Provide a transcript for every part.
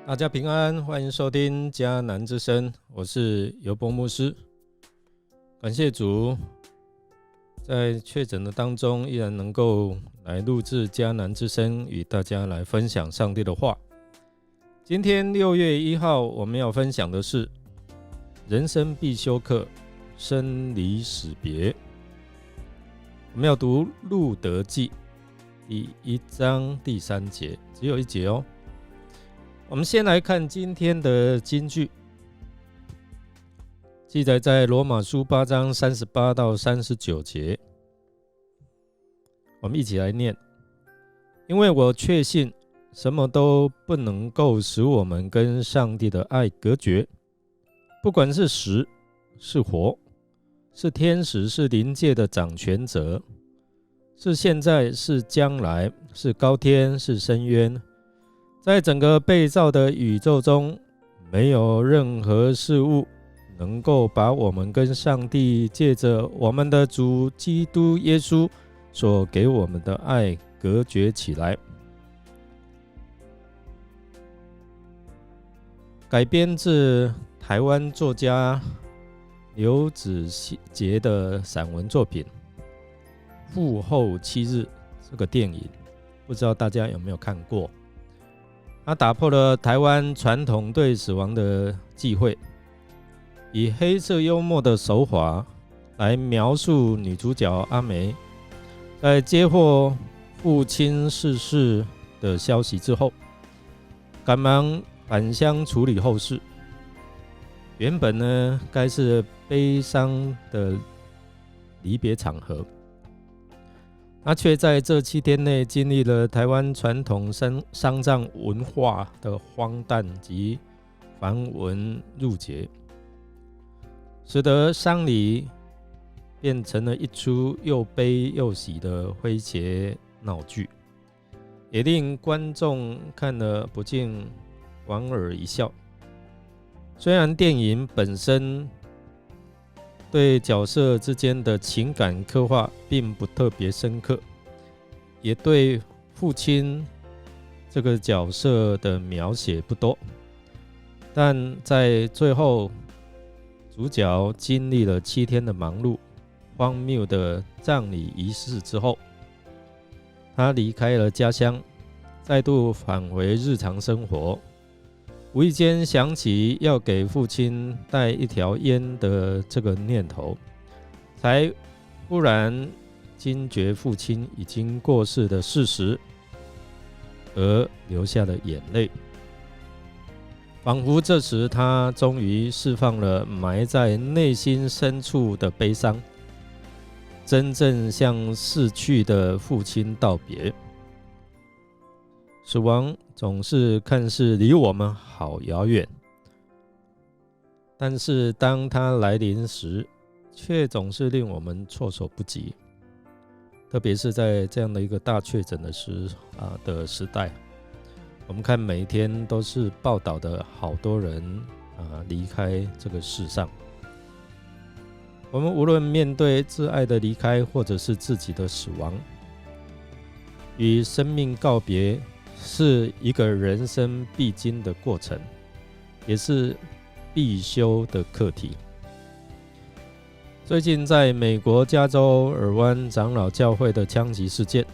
大家平安，欢迎收听迦南之声，我是尤波牧师。感谢主，在确诊的当中，依然能够来录制迦南之声，与大家来分享上帝的话。今天6月1号，我们要分享的是人生必修课——生离死别。我们要读路得记第1章第3节，只有1节哦。我们先来看今天的金句，记载在罗马书8章38到39节。我们一起来念：因为我确信，什么都不能够使我们跟上帝的爱隔绝，不管是死是活，是天使是灵界的掌权者，是现在是将来，是高天是深渊，在整个被造的宇宙中，没有任何事物能够把我们跟上帝借着我们的主基督耶稣所给我们的爱隔绝起来。改编自台湾作家刘子杰的散文作品《父后7日》这个电影，不知道大家有没有看过？他打破了台湾传统对死亡的忌讳，以黑色幽默的手法来描述女主角阿梅在接获父亲逝世的消息之后，赶忙返乡处理后事。原本呢，该是悲伤的离别场合，他却在这7天内经历了台湾传统丧葬文化的荒诞及繁文缛节，使得丧礼变成了一出又悲又喜的诙谐闹剧，也令观众看了不禁莞尔一笑。虽然电影本身对角色之间的情感刻画并不特别深刻，也对父亲这个角色的描写不多，但在最后，主角经历了7天的忙碌、荒谬的葬礼仪式之后，他离开了家乡，再度返回日常生活，无意间想起要给父亲带一条烟的这个念头，才忽然惊觉父亲已经过世的事实，而流下了眼泪。仿佛这时他终于释放了埋在内心深处的悲伤，真正向逝去的父亲道别。死亡总是看似离我们好遥远，但是当它来临时，却总是令我们措手不及。特别是在这样的一个大确诊的时代，我们看每一天都是报道的好多人离开这个世上。我们无论面对挚爱的离开，或者是自己的死亡，与生命告别是一个人生必经的过程，也是必修的课题。最近在美国加州尔湾长老教会的枪击事件，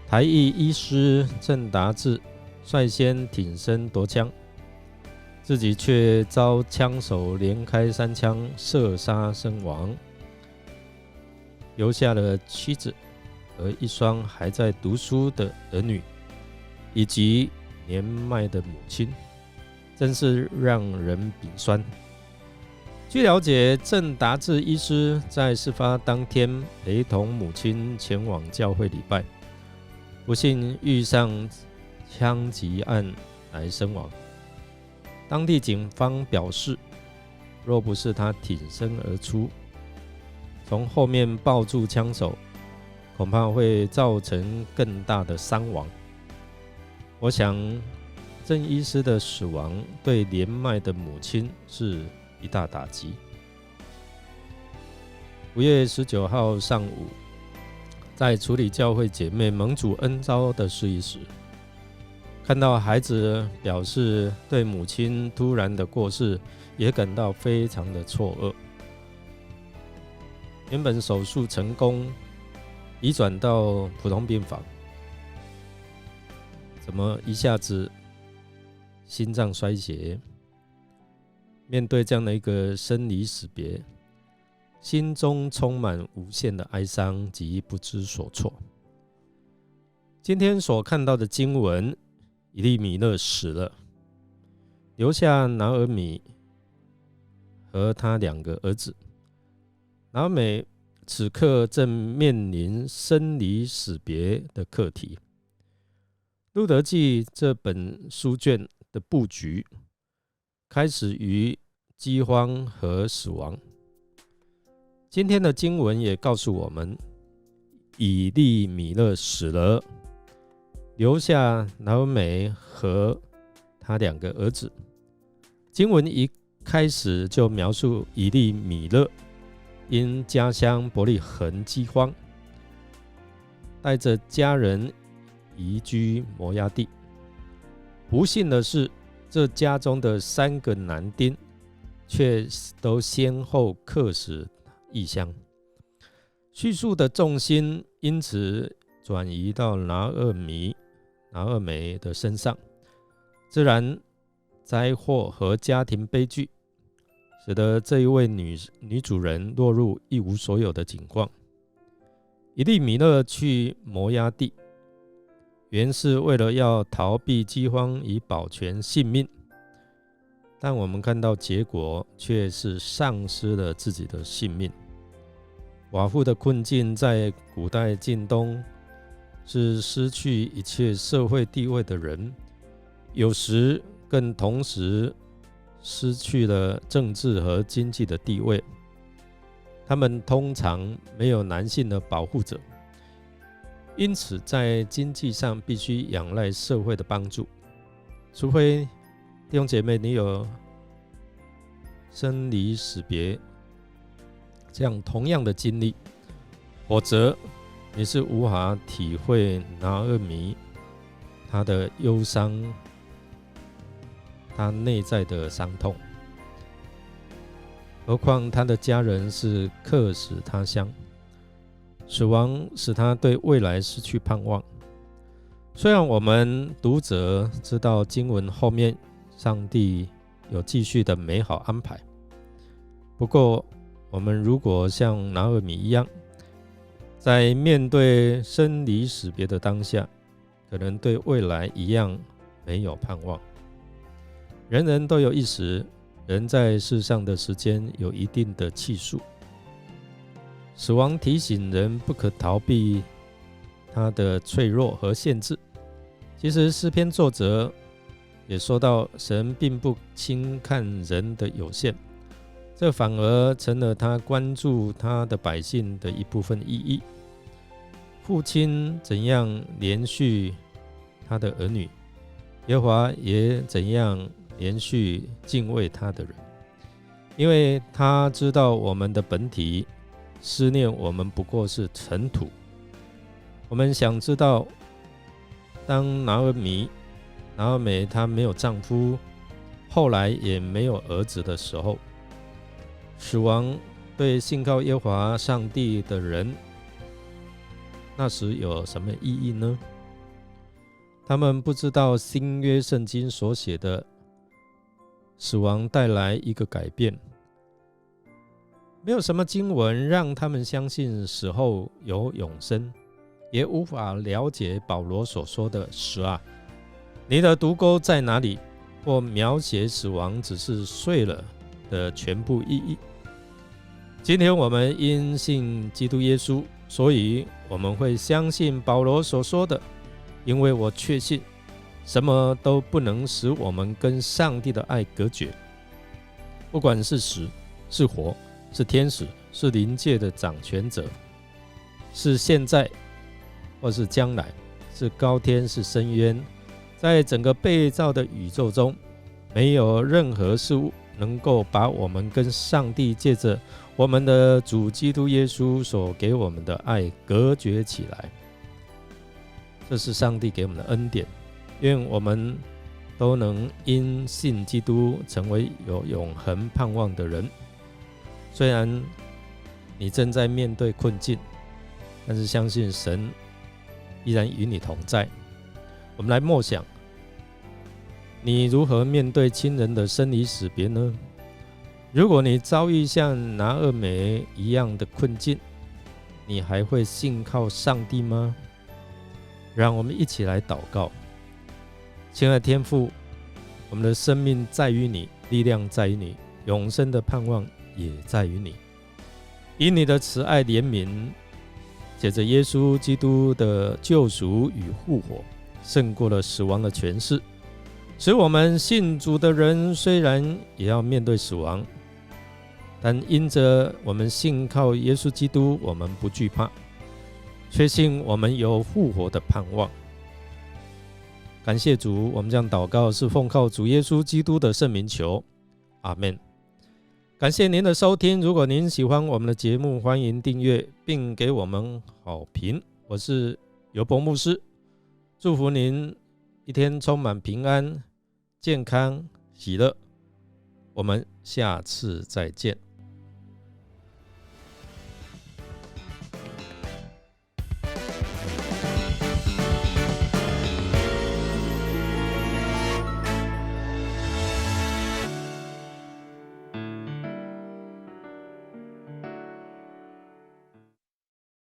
台裔医师郑达志率先挺身夺枪，自己却遭枪手连开3枪射杀身亡，留下了妻子和一双还在读书的儿女，以及年迈的母亲，真是让人鼻酸。据了解，郑达志医师在事发当天陪同母亲前往教会礼拜，不幸遇上枪击案而身亡。当地警方表示，若不是他挺身而出，从后面抱住枪手，恐怕会造成更大的伤亡。我想，郑医师的死亡对年迈的母亲是一大打击。5月19号上午，在处理教会姐妹蒙主恩召的事宜时，看到孩子表示对母亲突然的过世也感到非常的错愕。原本手术成功，移转到普通病房，怎么一下子心脏衰竭？面对这样的一个生离死别，心中充满无限的哀伤及不知所措。今天所看到的经文，以利米勒死了，留下拿俄米和他2个儿子。拿俄米此刻正面临生离死别的课题。路德记这本书卷的布局开始于饥荒和死亡。今天的经文也告诉我们，以利米勒死了，留下拿俄米和他2个儿子。经文一开始就描述以利米勒因家乡伯利恒饥荒，带着家人移居摩押地。不幸的是，这家中的3个男丁却都先后客死异乡，叙述的重心因此转移到拿俄米的身上。自然灾祸和家庭悲剧使得这一位 女主人落入一无所有的境况。以利米勒去摩押地，原是为了要逃避饥荒以保全性命，但我们看到结果却是丧失了自己的性命。寡妇的困境在古代近东是失去一切社会地位的人，有时更同时失去了政治和经济的地位。他们通常没有男性的保护者，因此在经济上必须仰赖社会的帮助，除非弟兄姐妹你有生离死别这样同样的经历，否则你是无法体会拿俄米他的忧伤，他内在的伤痛。何况他的家人是客死他乡，死亡使他对未来失去盼望。虽然我们读者知道经文后面上帝有继续的美好安排，不过我们如果像拿俄米一样，在面对生离死别的当下，可能对未来一样没有盼望。人人都有一死，人在世上的时间有一定的气数，死亡提醒人不可逃避他的脆弱和限制。其实诗篇作者也说到，神并不轻看人的有限，这反而成了他关注他的百姓的一部分意义。父亲怎样连续他的儿女，耶和华也怎样连续敬畏他的人，因为他知道我们的本体，思念我们不过是尘土。我们想知道，当拿俄米她没有丈夫，后来也没有儿子的时候，死亡对信靠耶和华上帝的人那时有什么意义呢？他们不知道新约圣经所写的死亡带来一个改变，没有什么经文让他们相信死后有永生，也无法了解保罗所说的死啊，你的毒钩在哪里，或描写死亡只是睡了的全部意义。今天我们因信基督耶稣，所以我们会相信保罗所说的，因为我确信什么都不能使我们跟上帝的爱隔绝，不管是死是活，是天使，是灵界的掌权者，是现在或是将来，是高天是深渊，在整个被造的宇宙中，没有任何事物能够把我们跟上帝借着我们的主基督耶稣所给我们的爱隔绝起来。这是上帝给我们的恩典，愿我们都能因信基督成为有永恒盼望的人。虽然你正在面对困境，但是相信神依然与你同在。我们来默想，你如何面对亲人的生离死别呢？如果你遭遇像拿俄美一样的困境，你还会信靠上帝吗？让我们一起来祷告。亲爱的天父，我们的生命在于你，力量在于你，永生的盼望也在于你。以你的慈爱怜悯，借着耶稣基督的救赎与复活，胜过了死亡的权势，使我们信主的人虽然也要面对死亡，但因着我们信靠耶稣基督，我们不惧怕，确信我们有复活的盼望。感谢主，我们这样祷告是奉靠主耶稣基督的圣名求，阿们。感谢您的收听，如果您喜欢我们的节目，欢迎订阅并给我们好评。我是尤伯牧师，祝福您一天充满平安、健康、喜乐。我们下次再见。